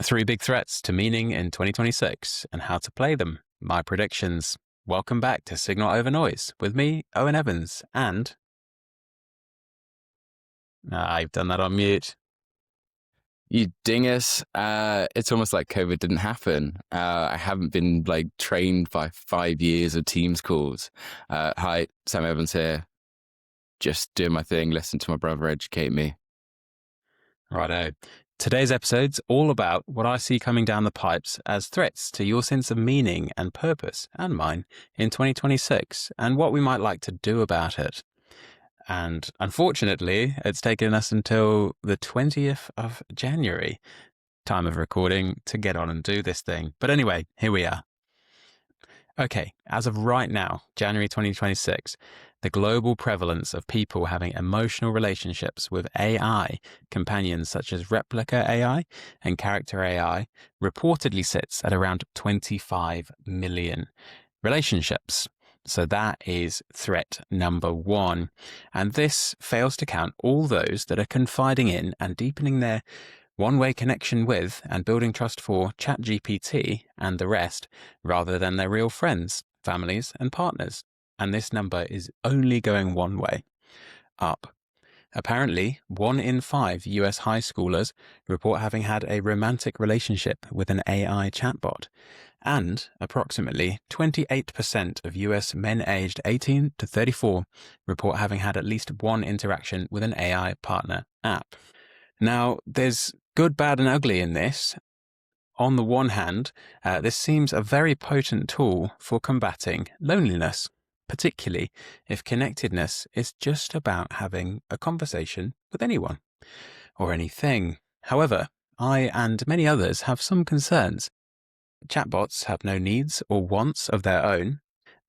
Three big threats to meaning in 2026 and how to play them. My predictions. Welcome back to Signal Over Noise with me, Owen Evans, and I've done that on mute. You dingus. It's almost like COVID didn't happen. I haven't been trained by 5 years of Teams calls. Hi, Sam Evans here. Just doing my thing, listen to my brother educate me. Righto. Today's episode's all about what I see coming down the pipes as threats to your sense of meaning and purpose, and mine, in 2026, and what we might like to do about it. And unfortunately, it's taken us until the 20th of January, time of recording, to get on and do this thing. But anyway, here we are. Okay, as of right now, January 2026, the global prevalence of people having emotional relationships with AI companions such as replica AI and character AI reportedly sits at around 25 million relationships. So that is threat number one. And this fails to count all those that are confiding in and deepening their one-way connection with and building trust for ChatGPT and the rest, rather than their real friends, families, and partners. And this number is only going one way, up. Apparently, 1 in 5 US high schoolers report having had a romantic relationship with an AI chatbot, and approximately 28% of US men aged 18 to 34 report having had at least one interaction with an AI partner app. Now, there's good, bad, and ugly in this. On the one hand, this seems a very potent tool for combating loneliness, particularly if connectedness is just about having a conversation with anyone or anything. However, I and many others have some concerns. Chatbots have no needs or wants of their own,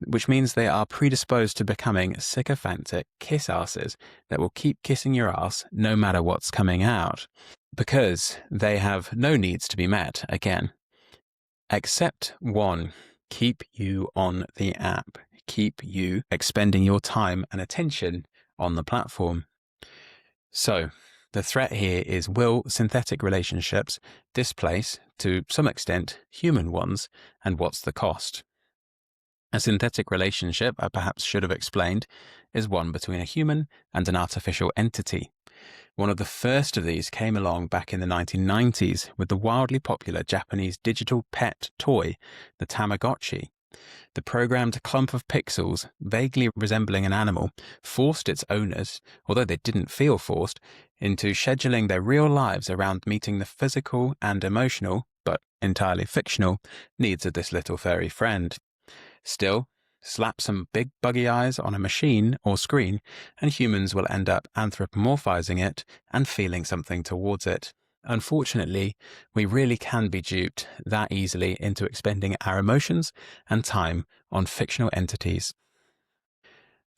which means they are predisposed to becoming sycophantic kiss asses that will keep kissing your ass no matter what's coming out, because they have no needs to be met again. Except one: keep you on the app, keep you expending your time and attention on the platform. So, the threat here is, will synthetic relationships displace, to some extent, human ones, and what's the cost? A synthetic relationship, I perhaps should have explained, is one between a human and an artificial entity. One of the first of these came along back in the 1990s with the wildly popular Japanese digital pet toy, the Tamagotchi. The programmed clump of pixels, vaguely resembling an animal, forced its owners, although they didn't feel forced, into scheduling their real lives around meeting the physical and emotional, but entirely fictional, needs of this little furry friend. Still, slap some big buggy eyes on a machine or screen, and humans will end up anthropomorphizing it and feeling something towards it. Unfortunately, we really can be duped that easily into expending our emotions and time on fictional entities.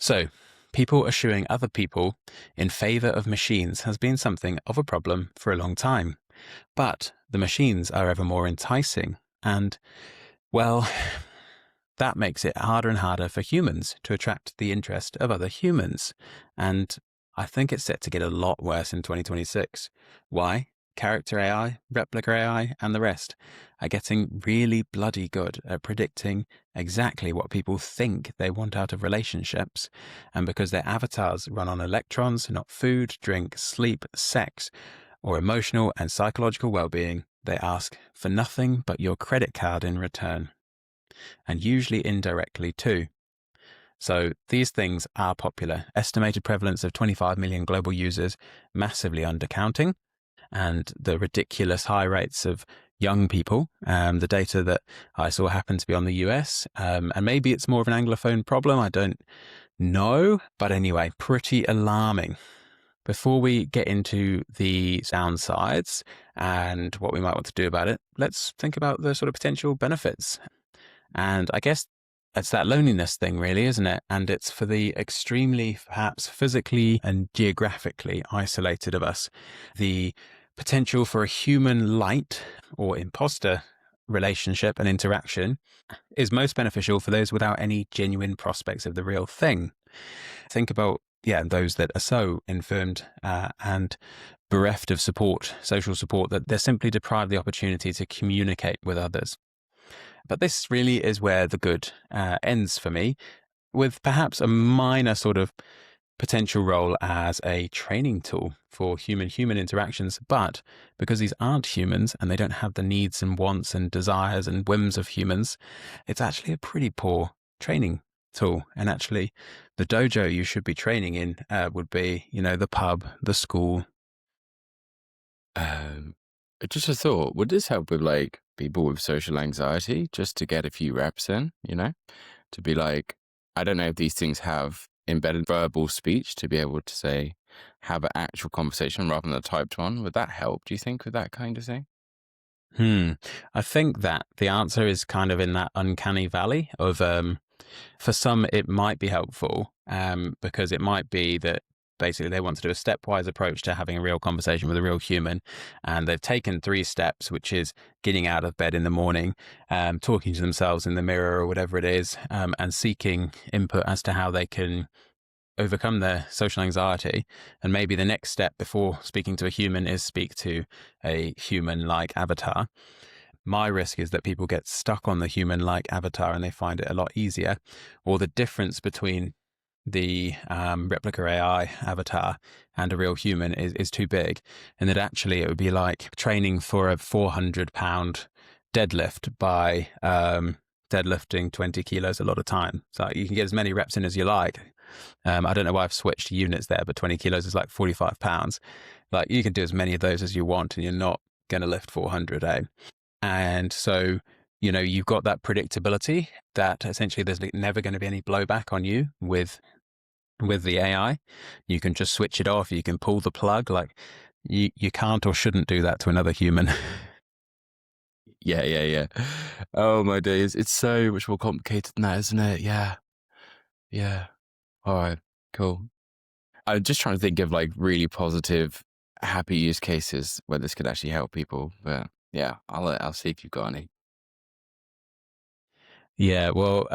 So, people eschewing other people in favor of machines has been something of a problem for a long time. But the machines are ever more enticing, and, well, that makes it harder and harder for humans to attract the interest of other humans. And I think it's set to get a lot worse in 2026. Why? Character AI, replica AI, and the rest are getting really bloody good at predicting exactly what people think they want out of relationships. And because their avatars run on electrons, not food, drink, sleep, sex, or emotional and psychological well-being, they ask for nothing but your credit card in return. And usually indirectly too. So these things are popular. Estimated prevalence of 25 million global users, massively undercounting, and the ridiculous high rates of young people. The data that I saw happened to be on the US, and maybe it's more of an Anglophone problem, I don't know. But anyway, pretty alarming. Before we get into the downsides and what we might want to do about it, let's think about the sort of potential benefits. And I guess it's that loneliness thing, really, isn't it? And it's for the extremely, perhaps physically and geographically isolated of us. The potential for a human light or imposter relationship and interaction is most beneficial for those without any genuine prospects of the real thing. Think about, those that are so infirmed and bereft of support, social support, that they're simply deprived the opportunity to communicate with others. But this really is where the good ends for me, with perhaps a minor sort of potential role as a training tool for human-human interactions. But because these aren't humans and they don't have the needs and wants and desires and whims of humans, it's actually a pretty poor training tool. And actually, the dojo you should be training in would be, the pub, the school. Just a thought, would this help with like people with social anxiety just to get a few reps in, to be like, I don't know if these things have embedded verbal speech to be able to say, have an actual conversation rather than a typed one. Would that help, do you think, with that kind of thing? I think that the answer is kind of in that uncanny valley of, for some, it might be helpful because it might be that basically they want to do a stepwise approach to having a real conversation with a real human. And they've taken 3 steps, which is getting out of bed in the morning, talking to themselves in the mirror or whatever it is, and seeking input as to how they can overcome their social anxiety. And maybe the next step before speaking to a human is speak to a human-like avatar. My risk is that people get stuck on the human-like avatar and they find it a lot easier, or the difference between the replica AI avatar and a real human is too big, and that actually it would be like training for a 400-pound deadlift by deadlifting 20 kilos a lot of time. So you can get as many reps in as you like. I don't know why I've switched units there, but 20 kilos is like 45 pounds. Like you can do as many of those as you want and you're not going to lift 400, eh? And so, you've got that predictability that essentially there's never going to be any blowback on you with the AI. You can just switch it off. You can pull the plug. Like you can't or shouldn't do that to another human. Yeah. Oh my days. It's so much more complicated than that, isn't it? Yeah. All right, cool. I'm just trying to think of like really positive, happy use cases where this could actually help people. But yeah, I'll see if you've got any. Yeah, well,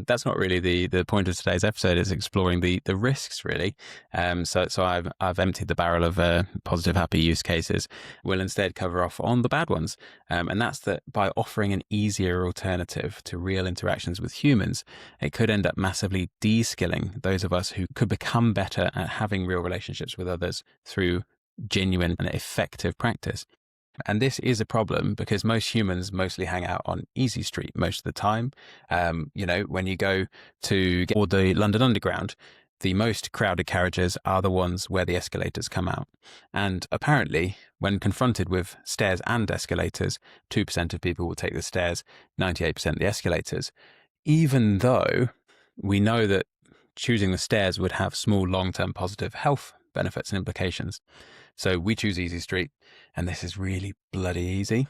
that's not really the point of today's episode. Is exploring the risks really. So I've emptied the barrel of positive, happy use cases. We'll instead cover off on the bad ones, and that's that by offering an easier alternative to real interactions with humans, it could end up massively de-skilling those of us who could become better at having real relationships with others through genuine and effective practice. And this is a problem because most humans mostly hang out on Easy Street most of the time. When you go to or the London Underground, the most crowded carriages are the ones where the escalators come out. And apparently, when confronted with stairs and escalators, 2% of people will take the stairs, 98% the escalators, even though we know that choosing the stairs would have small long-term positive health benefits and implications. So we choose Easy Street, and this is really bloody easy.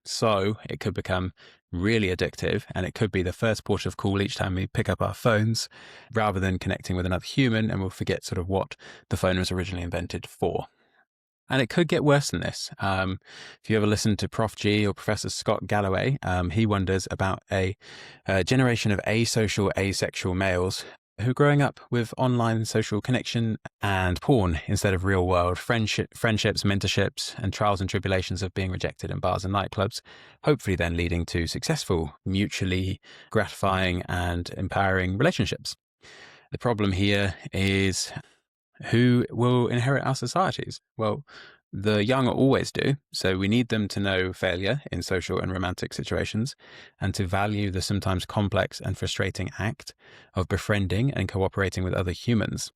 So it could become really addictive, and it could be the first port of call each time we pick up our phones, rather than connecting with another human, and we'll forget sort of what the phone was originally invented for. And it could get worse than this. If you ever listen to Prof G or Professor Scott Galloway, he wonders about a generation of asocial, asexual males who are growing up with online social connection and porn instead of real world friendships, mentorships, and trials and tribulations of being rejected in bars and nightclubs, hopefully then leading to successful, mutually gratifying and empowering relationships. The problem here is who will inherit our societies? Well, the young always do, so we need them to know failure in social and romantic situations and to value the sometimes complex and frustrating act of befriending and cooperating with other humans.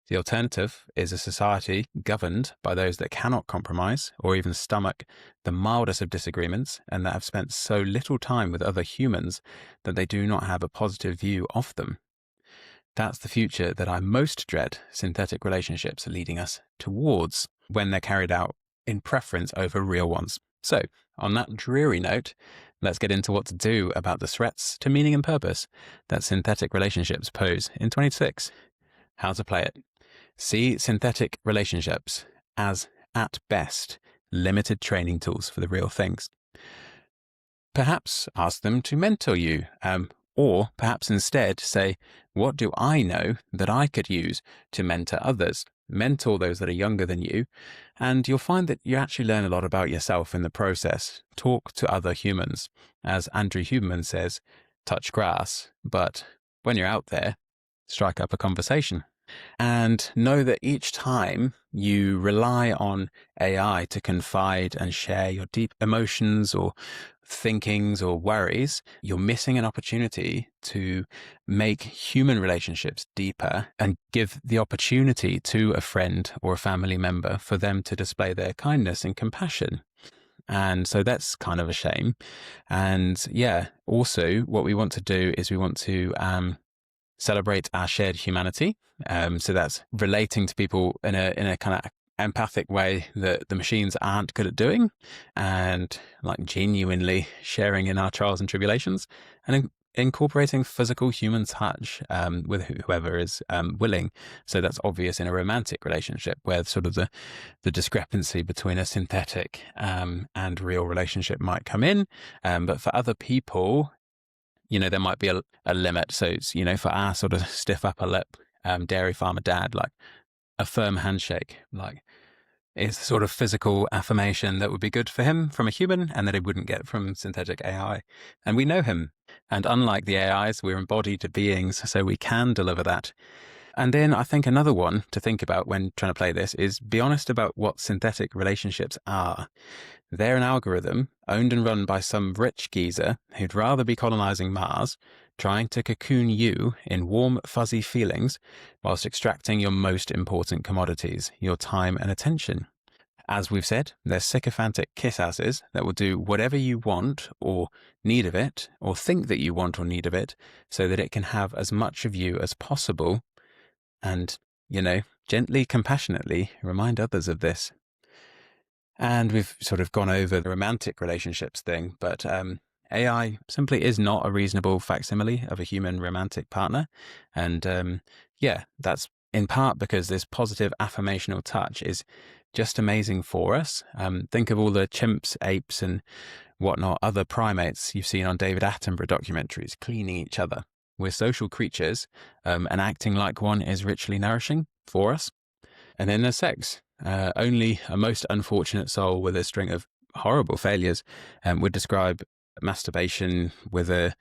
The alternative is a society governed by those that cannot compromise or even stomach the mildest of disagreements and that have spent so little time with other humans that they do not have a positive view of them. That's the future that I most dread synthetic relationships are leading us towards when they're carried out in preference over real ones. So, on that dreary note, let's get into what to do about the threats to meaning and purpose that synthetic relationships pose in 26. How to play it. See synthetic relationships as, at best, limited training tools for the real things. Perhaps ask them to mentor you, or perhaps instead say, what do I know that I could use to mentor others? mentor those that are younger than you, and you'll find that you actually learn a lot about yourself in the process. Talk to other humans. As Andrew Huberman says, touch grass, but when you're out there, strike up a conversation. And know that each time you rely on AI to confide and share your deep emotions or thinkings or worries, you're missing an opportunity to make human relationships deeper and give the opportunity to a friend or a family member for them to display their kindness and compassion. And so that's kind of a shame. And yeah, also what we want to do is we want to celebrate our shared humanity. So that's relating to people in a kind of empathic way that the machines aren't good at doing, and like genuinely sharing in our trials and tribulations, and incorporating physical human touch with whoever is willing. So that's obvious in a romantic relationship where sort of the discrepancy between a synthetic and real relationship might come in. But for other people, there might be a limit. So, for our sort of stiff upper lip dairy farmer dad, like a firm handshake, like is the sort of physical affirmation that would be good for him from a human and that he wouldn't get from synthetic AI. And we know him. And unlike the AIs, we're embodied beings, so we can deliver that. And then I think another one to think about when trying to play this is be honest about what synthetic relationships are. They're an algorithm owned and run by some rich geezer who'd rather be colonizing Mars, trying to cocoon you in warm, fuzzy feelings, whilst extracting your most important commodities, your time and attention. As we've said, they're sycophantic kiss-asses that will do whatever you want or need of it, or think that you want or need of it, so that it can have as much of you as possible. And, gently, compassionately remind others of this. And we've sort of gone over the romantic relationships thing, but AI simply is not a reasonable facsimile of a human romantic partner. And that's in part because this positive affirmational touch is just amazing for us. Think of all the chimps, apes, and whatnot, other primates you've seen on David Attenborough documentaries, cleaning each other. We're social creatures, and acting like one is richly nourishing for us. And then there's sex. Only a most unfortunate soul with a string of horrible failures would describe masturbation with a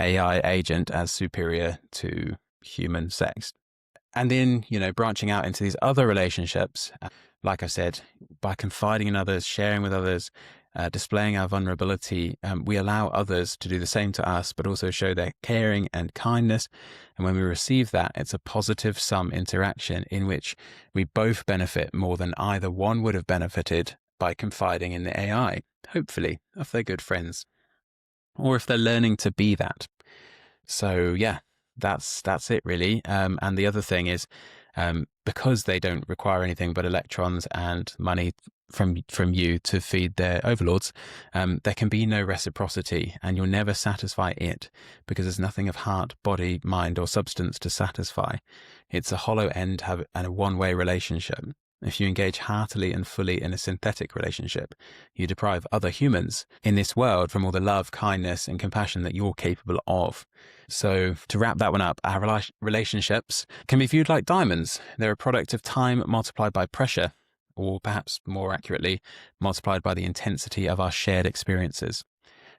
AI agent as superior to human sex. And then, branching out into these other relationships, like I said, by confiding in others, sharing with others, displaying our vulnerability, we allow others to do the same to us, but also show their caring and kindness. And when we receive that, it's a positive sum interaction in which we both benefit more than either one would have benefited by confiding in the AI, hopefully, if they're good friends, or if they're learning to be that. So yeah, that's it really. And the other thing is, because they don't require anything but electrons and money from you to feed their overlords, there can be no reciprocity, and you'll never satisfy it because there's nothing of heart, body, mind, or substance to satisfy. It's a hollow end and a one-way relationship. If you engage heartily and fully in a synthetic relationship, you deprive other humans in this world from all the love, kindness, and compassion that you're capable of. So to wrap that one up, our relationships can be viewed like diamonds. They're a product of time multiplied by pressure, or perhaps more accurately, multiplied by the intensity of our shared experiences.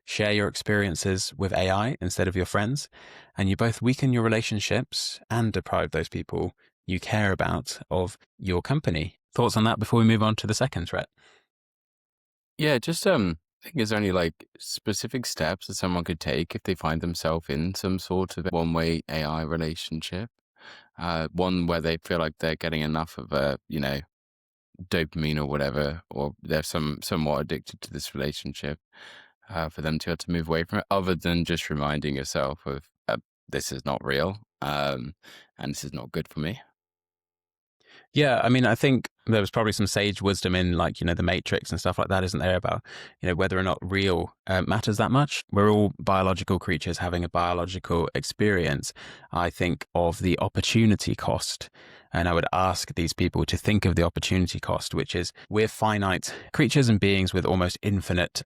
Share your experiences with AI instead of your friends, and you both weaken your relationships and deprive those people you care about of your company. Thoughts on that before we move on to the second threat? Yeah, just I think there's only like specific steps that someone could take if they find themselves in some sort of one-way AI relationship. One where they feel like they're getting enough of a, dopamine or whatever, or they're somewhat addicted to this relationship, for them to be able to move away from it, other than just reminding yourself of this is not real, and this is not good for me. Yeah, I mean, I think there was probably some sage wisdom in the Matrix and stuff like that, isn't there, about, whether or not real matters that much. We're all biological creatures having a biological experience. I think of the opportunity cost. And I would ask these people to think of the opportunity cost, which is we're finite creatures and beings with almost infinite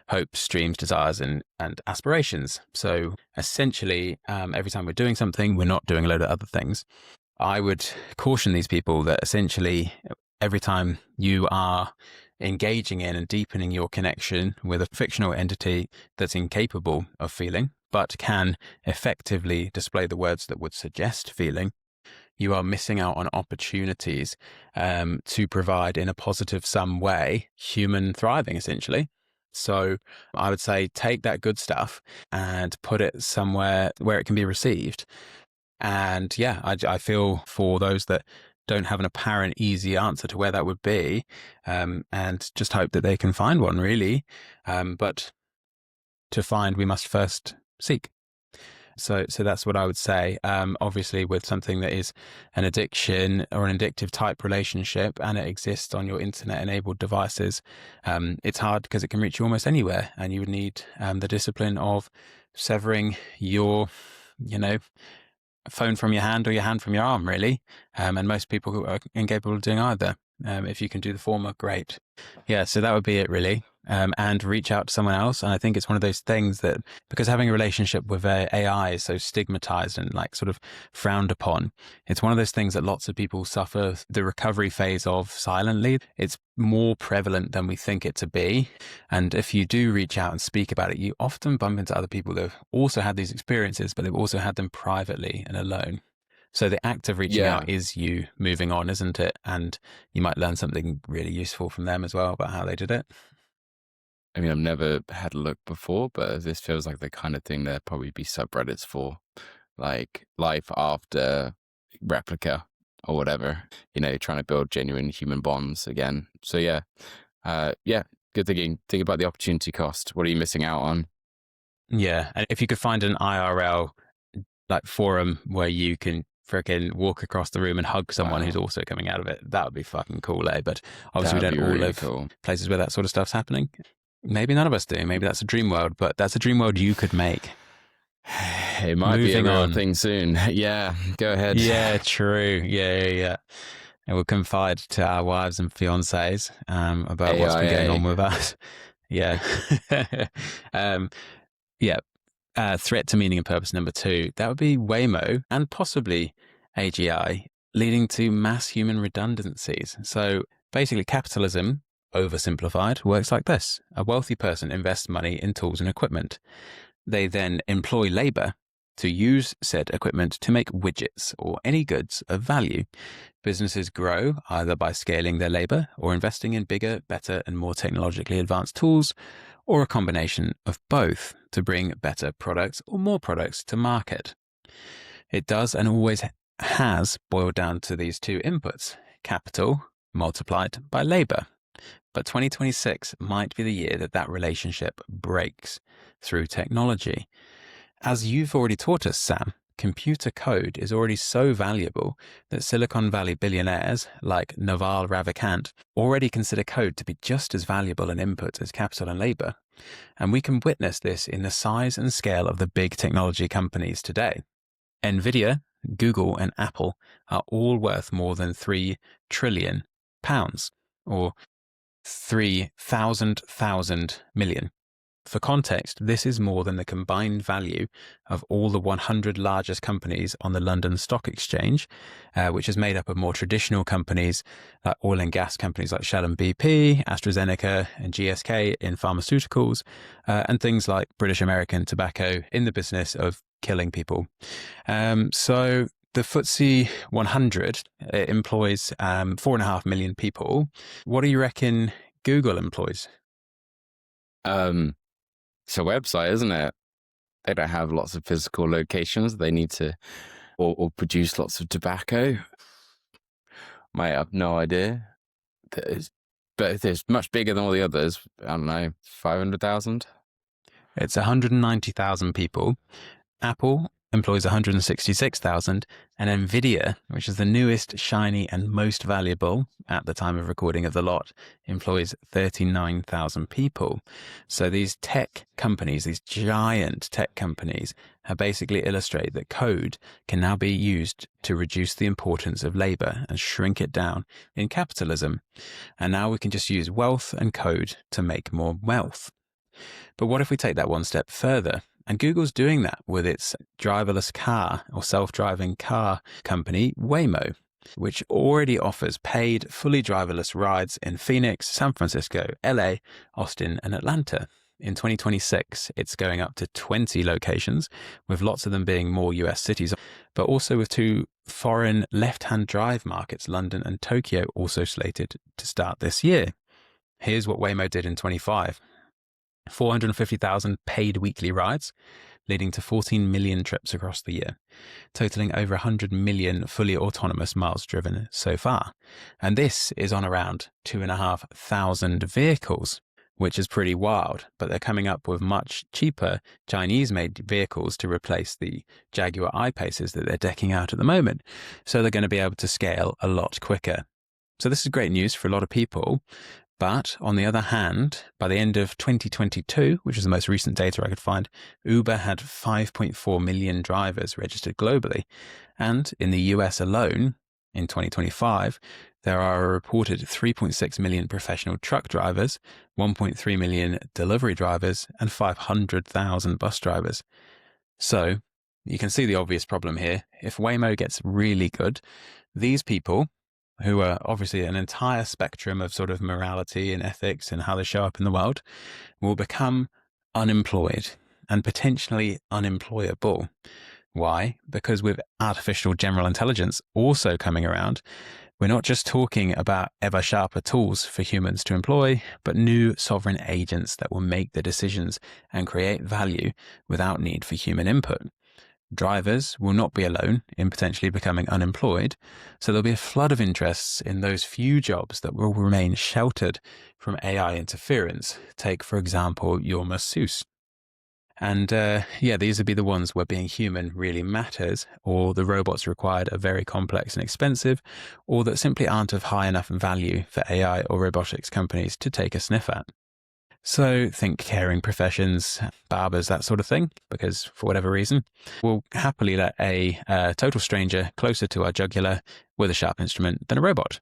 hopes, dreams, desires, and aspirations. So essentially, every time we're doing something, we're not doing a load of other things. I would caution these people that essentially every time you are engaging in and deepening your connection with a fictional entity that's incapable of feeling, but can effectively display the words that would suggest feeling, you are missing out on opportunities to provide in a positive sum way human thriving, essentially. So I would say take that good stuff and put it somewhere where it can be received. And yeah, I feel for those that don't have an apparent easy answer to where that would be, and just hope that they can find one, really. But to find, we must first seek. So that's what I would say. Obviously, with something that is an addiction or an addictive type relationship and it exists on your internet enabled devices, it's hard because it can reach you almost anywhere. And you would need the discipline of severing your, phone from your hand or your hand from your arm, really. And most people are incapable of doing either. If you can do the former, great. Yeah, so that would be it, really. And reach out to someone else. And I think it's one of those things that, because having a relationship with AI is so stigmatized and like sort of frowned upon, it's one of those things that lots of people suffer the recovery phase of silently. It's more prevalent than we think it to be. And if you do reach out and speak about it, you often bump into other people that have also had these experiences, but they've also had them privately and alone. So the act of reaching Yeah. out is you moving on, isn't it? And you might learn something really useful from them as well about how they did it. I mean, I've never had a look before, but this feels like the kind of thing there'd probably be subreddits for, like life after replica or whatever, trying to build genuine human bonds again. So yeah, good thinking. Think about the opportunity cost. What are you missing out on? Yeah. And if you could find an IRL like forum where you can freaking walk across the room and hug someone who's Wow, also coming out of it, that would be fucking cool, eh? But obviously we that'd don't be all really live cool. places where that sort of stuff's happening. Maybe none of us do. Maybe that's a dream world, but that's a dream world you could make. It might be a Moving real on. thing soon. Yeah, go ahead. Yeah, true. Yeah. And we'll confide to our wives and fiancés about what's been going AIA. on with us. Yeah. um, yeah. Threat to meaning and purpose number 2. That would be Waymo and possibly AGI, leading to mass human redundancies. So basically, capitalism, oversimplified, works like this. A wealthy person invests money in tools and equipment. They then employ labor to use said equipment to make widgets or any goods of value. Businesses grow either by scaling their labor or investing in bigger, better, and more technologically advanced tools, or a combination of both to bring better products or more products to market. It does and always has boiled down to these two inputs: capital multiplied by labor. But 2026 might be the year that that relationship breaks through technology. As you've already taught us, Sam, computer code is already so valuable that Silicon Valley billionaires like Naval Ravikant already consider code to be just as valuable an input as capital and labor. And we can witness this in the size and scale of the big technology companies today. Nvidia, Google, and Apple are all worth more than £3 trillion, or 3,000 million. For context, this is more than the combined value of all the 100 largest companies on the London Stock Exchange, which is made up of more traditional companies like oil and gas companies like Shell and BP, AstraZeneca and GSK in pharmaceuticals, and things like British American Tobacco in the business of killing people. So the FTSE 100 employs 4.5 million people. What do you reckon Google employs? It's a website, isn't it? They don't have lots of physical locations. They need to, or produce lots of tobacco. Might have no idea. But it's much bigger than all the others. I don't know, 500,000? It's 190,000 people. Apple employs 166,000, and Nvidia, which is the newest, shiny, and most valuable at the time of recording of the lot, employs 39,000 people. So these tech companies, these giant tech companies, have basically illustrated that code can now be used to reduce the importance of labor and shrink it down in capitalism. And now we can just use wealth and code to make more wealth. But what if we take that one step further And Google's doing that with its driverless car or self-driving car company, Waymo, which already offers paid, fully driverless rides in Phoenix, San Francisco, LA, Austin, and Atlanta. In 2026, it's going up to 20 locations, with lots of them being more US cities, but also with 2 foreign left-hand drive markets, London and Tokyo, also slated to start this year. Here's what Waymo did in 25. 450,000 paid weekly rides, leading to 14 million trips across the year, totaling over 100 million fully autonomous miles driven so far. And this is on around 2,500 vehicles, which is pretty wild, but they're coming up with much cheaper Chinese-made vehicles to replace the Jaguar I-Paces that they're decking out at the moment. So they're going to be able to scale a lot quicker. So this is great news for a lot of people. But on the other hand, by the end of 2022, which is the most recent data I could find, Uber had 5.4 million drivers registered globally. And in the US alone, in 2025, there are a reported 3.6 million professional truck drivers, 1.3 million delivery drivers, and 500,000 bus drivers. So you can see the obvious problem here. If Waymo gets really good, these people, who are obviously an entire spectrum of sort of morality and ethics and how they show up in the world, will become unemployed and potentially unemployable. Why? Because with artificial general intelligence also coming around, we're not just talking about ever sharper tools for humans to employ, but new sovereign agents that will make the decisions and create value without need for human input. Drivers will not be alone in potentially becoming unemployed, so there'll be a flood of interests in those few jobs that will remain sheltered from AI interference. Take, for example, your masseuse. And these would be the ones where being human really matters, or the robots required are very complex and expensive, or that simply aren't of high enough value for AI or robotics companies to take a sniff at. So think caring professions, barbers, that sort of thing, because for whatever reason, we'll happily let a total stranger closer to our jugular with a sharp instrument than a robot.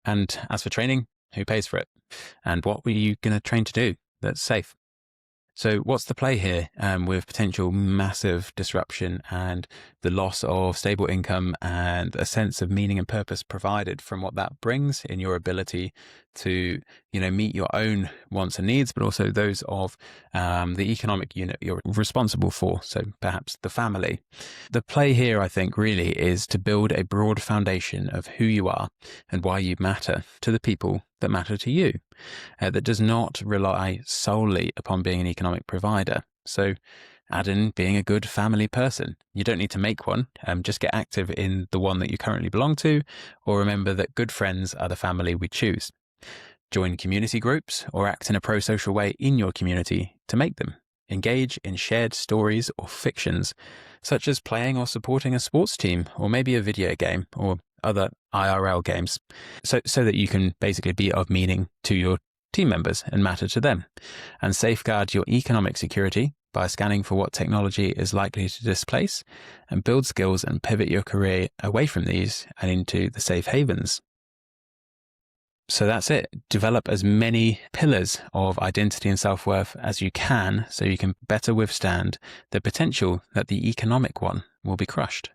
And as for training, who pays for it? And what were you going to train to do that's safe? So what's the play here with potential massive disruption and the loss of stable income and a sense of meaning and purpose provided from what that brings in your ability to, meet your own wants and needs, but also those of the economic unit you're responsible for, so perhaps the family. The play here, I think, really is to build a broad foundation of who you are and why you matter to the people that matter to you, that does not rely solely upon being an economic provider. So add in being a good family person. You don't need to make one, just get active in the one that you currently belong to, or remember that good friends are the family we choose. Join community groups or act in a pro-social way in your community to make them. Engage in shared stories or fictions, such as playing or supporting a sports team, or maybe a video game, or other IRL games, so that you can basically be of meaning to your team members and matter to them. And safeguard your economic security by scanning for what technology is likely to displace, and build skills and pivot your career away from these and into the safe havens. So that's it. Develop as many pillars of identity and self-worth as you can so you can better withstand the potential that the economic one will be crushed.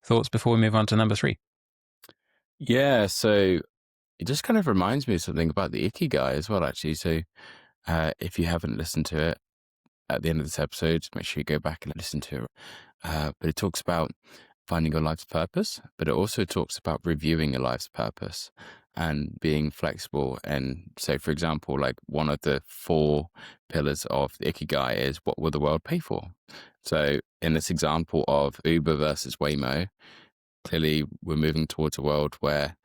Thoughts before we move on to number 3? Yeah, so it just kind of reminds me of something about the Ikigai as well, actually. So if you haven't listened to it at the end of this episode, make sure you go back and listen to it. But it talks about finding your life's purpose, but it also talks about reviewing your life's purpose and being flexible. And so, for example, like one of the 4 pillars of the Ikigai is, what will the world pay for? So in this example of Uber versus Waymo, clearly we're moving towards a world where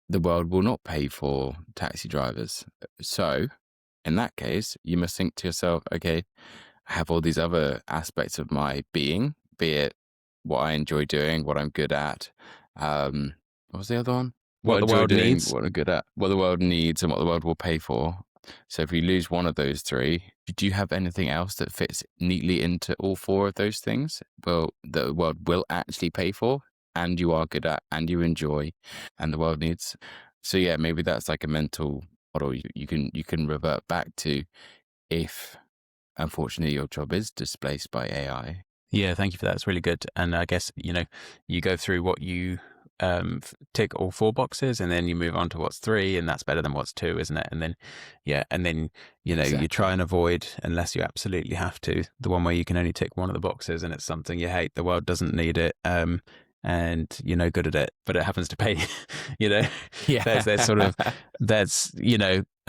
the world will not pay for taxi drivers. So in that case, you must think to yourself, okay, I have all these other aspects of my being, be it what I enjoy doing, what I'm good at. What was the other one? What the world needs. What I'm good at, what the world needs, and what the world will pay for. So if we lose one of those 3, do you have anything else that fits neatly into all 4 of those things? Well, the world will actually pay for, and you are good at, and you enjoy, and the world needs. So yeah, maybe that's like a mental model you can revert back to if unfortunately, your job is displaced by AI. Yeah, thank you for that. It's really good. And I guess, you go through what you tick all 4 boxes, and then you move on to what's 3, and that's better than what's 2, isn't it? And then, you try Exactly. and avoid, unless you absolutely have to, the one where you can only tick one of the boxes and it's something you hate, the world doesn't need it, and you're no good at it, but it happens to pay, you know, Yeah. there's sort of,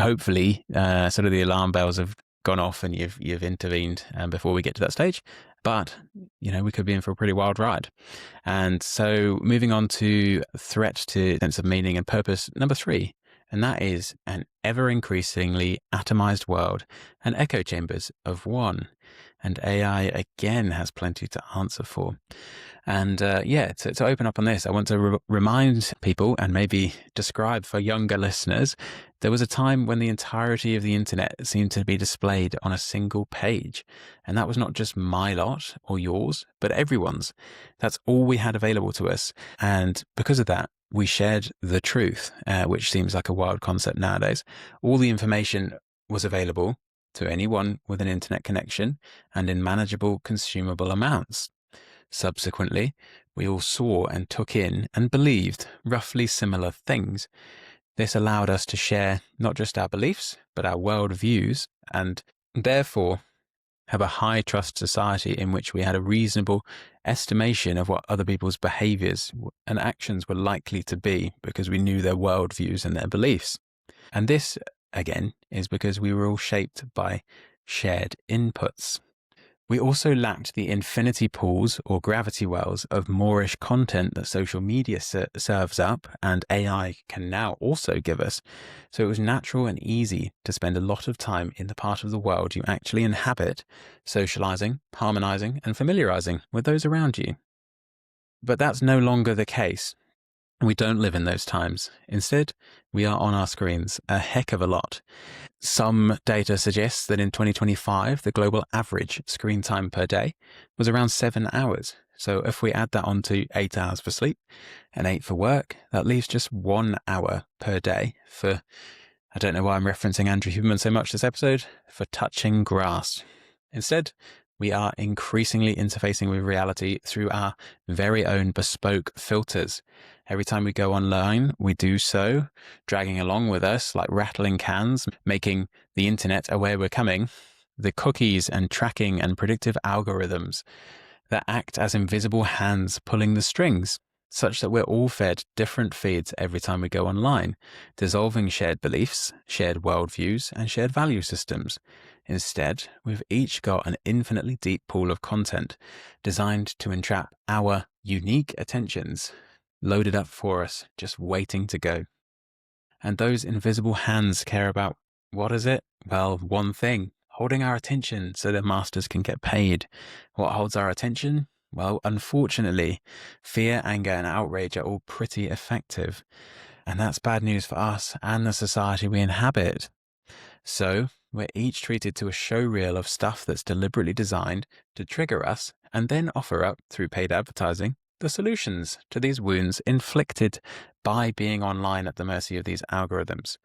hopefully, sort of the alarm bells have gone off and you've intervened before we get to that stage. But, we could be in for a pretty wild ride. And so moving on to threat to sense of meaning and purpose, number 3, and that is an ever increasingly atomized world and echo chambers of one. And AI again has plenty to answer for. And to open up on this, I want to remind people and maybe describe for younger listeners, there was a time when the entirety of the internet seemed to be displayed on a single page. And that was not just my lot or yours, but everyone's. That's all we had available to us. And because of that, we shared the truth, which seems like a wild concept nowadays. All the information was available to anyone with an internet connection and in manageable, consumable amounts. Subsequently, we all saw and took in and believed roughly similar things. This allowed us to share not just our beliefs, but our world views, and therefore have a high trust society in which we had a reasonable estimation of what other people's behaviors and actions were likely to be because we knew their worldviews and their beliefs. And this, again, is because we were all shaped by shared inputs. We also lacked the infinity pools or gravity wells of Moorish content that social media serves up and AI can now also give us. So it was natural and easy to spend a lot of time in the part of the world you actually inhabit, socializing, harmonizing, and familiarizing with those around you. But that's no longer the case. We don't live in those times. Instead, we are on our screens a heck of a lot. Some data suggests that in 2025, the global average screen time per day was around 7 hours. So if we add that on to 8 hours for sleep and 8 for work, that leaves just 1 hour per day for, I don't know why I'm referencing Andrew Huberman so much this episode, for touching grass. Instead, we are increasingly interfacing with reality through our very own bespoke filters. Every time we go online, we do so, dragging along with us like rattling cans, making the internet aware we're coming, the cookies and tracking and predictive algorithms that act as invisible hands pulling the strings, such that we're all fed different feeds every time we go online, dissolving shared beliefs, shared worldviews, and shared value systems. Instead, we've each got an infinitely deep pool of content designed to entrap our unique attentions, loaded up for us, just waiting to go. And those invisible hands care about, what is it? Well, one thing, holding our attention so their masters can get paid. What holds our attention? Well, unfortunately, fear, anger, and outrage are all pretty effective. And that's bad news for us and the society we inhabit. So, we're each treated to a showreel of stuff that's deliberately designed to trigger us and then offer up, through paid advertising, the solutions to these wounds inflicted by being online at the mercy of these algorithms.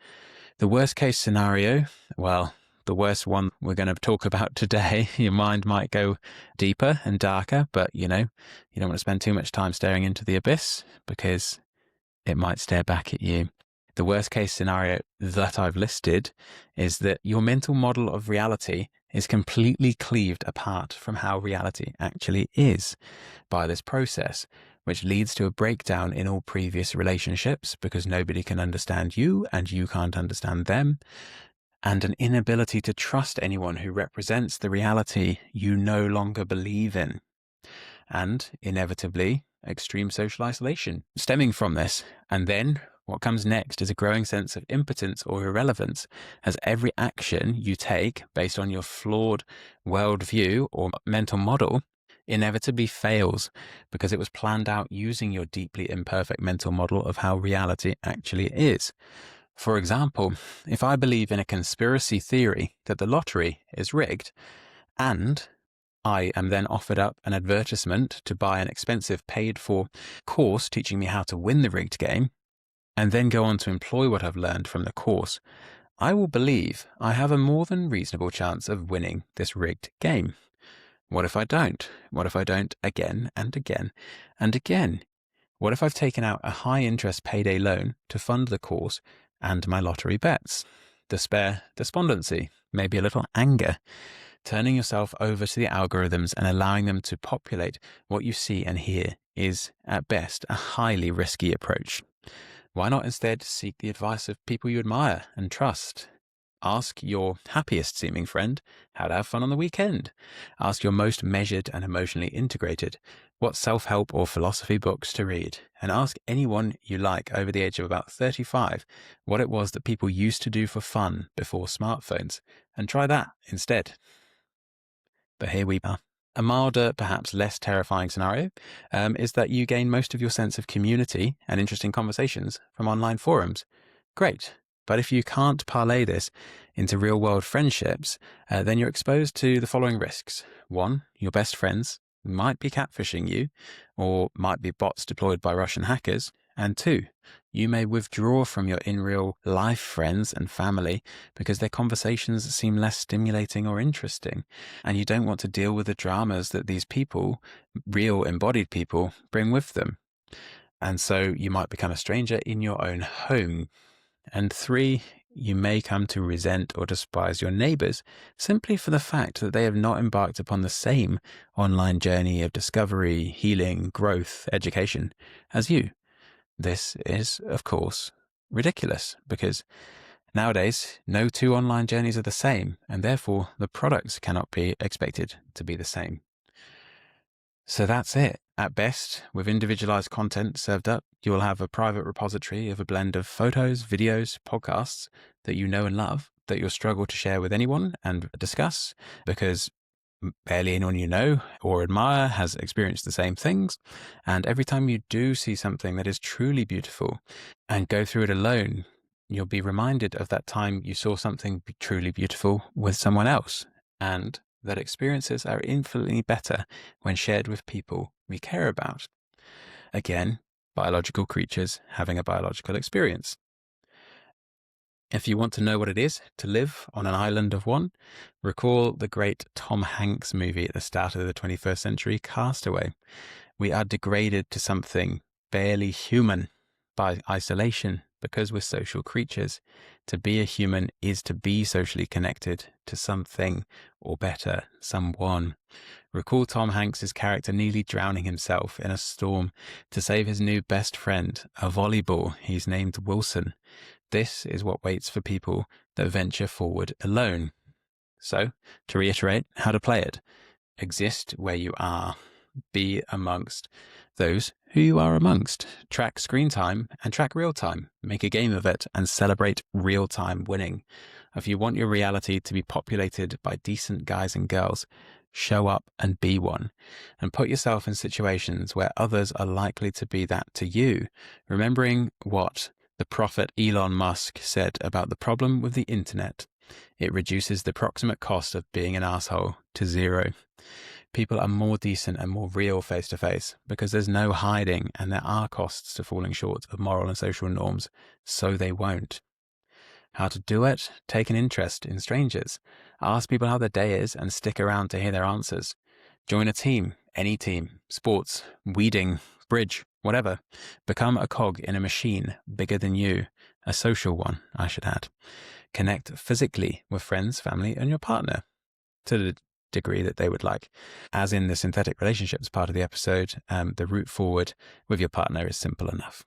The worst case scenario, well, the worst one we're going to talk about today, your mind might go deeper and darker, but you don't want to spend too much time staring into the abyss because it might stare back at you. The worst case scenario that I've listed is that your mental model of reality is completely cleaved apart from how reality actually is by this process, which leads to a breakdown in all previous relationships because nobody can understand you and you can't understand them, and an inability to trust anyone who represents the reality you no longer believe in. And inevitably, extreme social isolation stemming from this. And then what comes next is a growing sense of impotence or irrelevance, as every action you take based on your flawed worldview or mental model inevitably fails because it was planned out using your deeply imperfect mental model of how reality actually is. For example, if I believe in a conspiracy theory that the lottery is rigged, and I am then offered up an advertisement to buy an expensive paid-for course teaching me how to win the rigged game, and then go on to employ what I've learned from the course, I will believe I have a more than reasonable chance of winning this rigged game. What if I don't? What if I don't again and again and again? What if I've taken out a high interest payday loan to fund the course and my lottery bets? Despair, despondency, maybe a little anger. Turning yourself over to the algorithms and allowing them to populate what you see and hear is, at best, a highly risky approach. Why not instead seek the advice of people you admire and trust? Ask your happiest seeming friend how to have fun on the weekend. Ask your most measured and emotionally integrated what self-help or philosophy books to read. And ask anyone you like over the age of about 35 what it was that people used to do for fun before smartphones. And try that instead. But here we are. A milder, perhaps less terrifying scenario is that you gain most of your sense of community and interesting conversations from online forums. Great. But if you can't parlay this into real-world friendships, then you're exposed to the following risks. 1, your best friends might be catfishing you or might be bots deployed by Russian hackers. And 2, you may withdraw from your in real life friends and family because their conversations seem less stimulating or interesting. And you don't want to deal with the dramas that these people, real embodied people, bring with them. And so you might become a stranger in your own home. And 3, you may come to resent or despise your neighbors simply for the fact that they have not embarked upon the same online journey of discovery, healing, growth, education as you. This is, of course, ridiculous because nowadays no 2 online journeys are the same, and therefore the products cannot be expected to be the same. So that's it. At best, with individualized content served up, you will have a private repository of a blend of photos, videos, podcasts that you know and love that you'll struggle to share with anyone and discuss because barely anyone you know or admire has experienced the same things. And every time you do see something that is truly beautiful and go through it alone, you'll be reminded of that time you saw something truly beautiful with someone else, and that experiences are infinitely better when shared with people we care about. Again, biological creatures having a biological experience. If you want to know what it is to live on an island of one, recall the great Tom Hanks movie at the start of the 21st century, Castaway. We are degraded to something barely human by isolation because we're social creatures. To be a human is to be socially connected to something, or better, someone. Recall Tom Hanks's character nearly drowning himself in a storm to save his new best friend, a volleyball he's named Wilson. This is what waits for people that venture forward alone. So, to reiterate how to play it, exist where you are. Be amongst those who you are amongst. Track screen time and track real time. Make a game of it and celebrate real time winning. If you want your reality to be populated by decent guys and girls, show up and be one. And put yourself in situations where others are likely to be that to you, remembering what the prophet Elon Musk said about the problem with the internet. It reduces the proximate cost of being an asshole to 0. People are more decent and more real face to face because there's no hiding, and there are costs to falling short of moral and social norms, so they won't. How to do it? Take an interest in strangers. Ask people how their day is and stick around to hear their answers. Join a team, any team, sports, weeding, bridge, whatever. Become a cog in a machine bigger than you, a social one, I should add. Connect physically with friends, family, and your partner to the degree that they would like. As in the synthetic relationships part of the episode, the route forward with your partner is simple enough.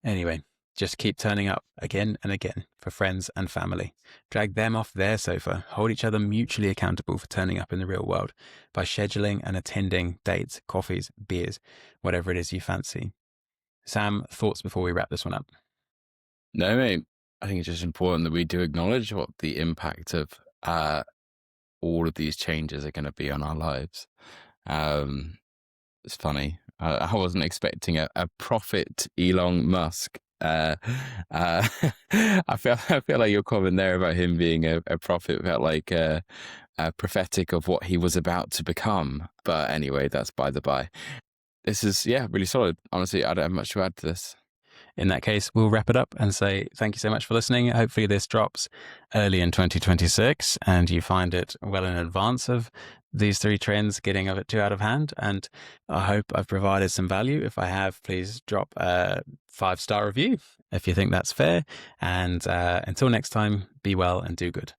Anyway, just keep turning up again and again for friends and family. Drag them off their sofa. Hold each other mutually accountable for turning up in the real world by scheduling and attending dates, coffees, beers, whatever it is you fancy. Sam, thoughts before we wrap this one up? No, mate. I think it's just important that we do acknowledge what the impact of all of these changes are going to be on our lives. It's funny. I wasn't expecting a prophet Elon Musk. I feel like your comment there about him being a prophet felt like prophetic of what he was about to become. But anyway, that's by the by. This is really solid. Honestly, I don't have much to add to this. in that case, we'll wrap it up and say thank you so much for listening. Hopefully this drops early in 2026 and you find it well in advance of these three trends getting a bit too out of hand. And I hope I've provided some value. If I have, please drop a 5-star review if you think that's fair. And until next time, be well and do good.